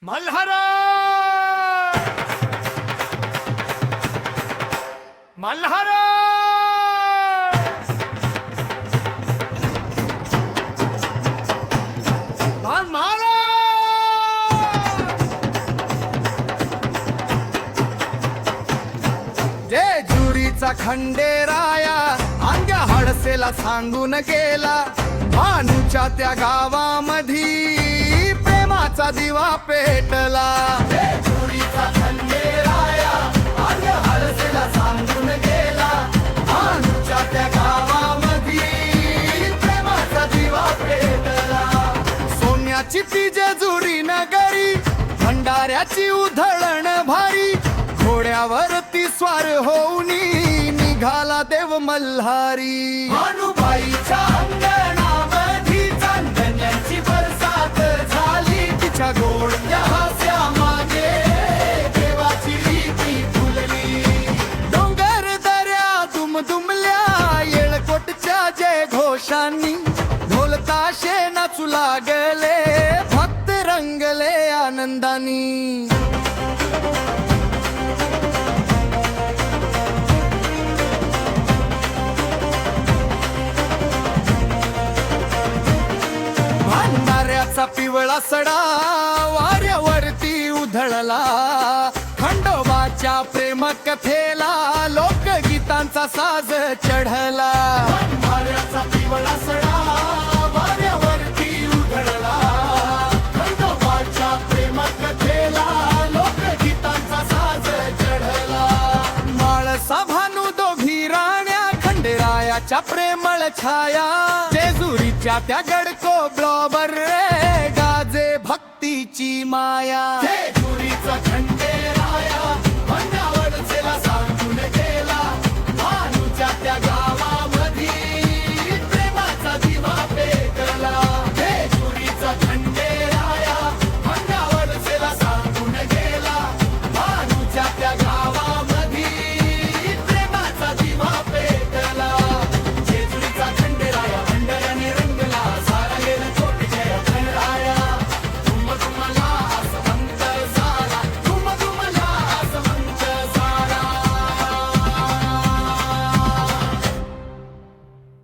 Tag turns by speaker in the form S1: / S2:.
S1: मल्हार मल्हार जेजुरीचा खंडेराया अंग्या हडसेला सांगून गेला, भानूच्या त्या गावामधी प्रेमाचा दिवा पेटला। जेजुरीचा खंडेराया अंग्या हडसेला सांगून गेला, भानूच्या त्या गावामधी प्रेमाचा दिवा पेटला। सोन्याची ती जेजुरी नगरी, भंडाऱ्याची उधळण भारी, घोड्यावरती स्वार होऊनी निघाला देव मल्हारी। भानुबाईच्या अंगणामधी चांदण्याची बरसात झाली, तिच्या गोडक्या हास्यामागे देवाची रीती फुलली। डोंगर दऱ्या दुमदुमल्या येळकोटच्या जय घोषांनी, ढोल ताशे नाचू लागले, भक्त रंगले आनंदानी। भंडाऱ्याचा पिवळा सडा वाऱ्यावरती उधळला, खंडोबाच्या प्रेम कथेला लोकगीतांचा साज चढला। भंडाऱ्याचा पिवळा सडा वाऱ्यावरती उधळला, खंडोबाच्या प्रेम कथेला लोकगीतांचा साज चढला। माळसा भानू दोघी राण्या, खंडेरायाच्या प्रेमळ छाया, जेजुरीच्या त्या गडको ब्लॉबर रे गाजे भक्तीची माया। जेजुरीचा खंडे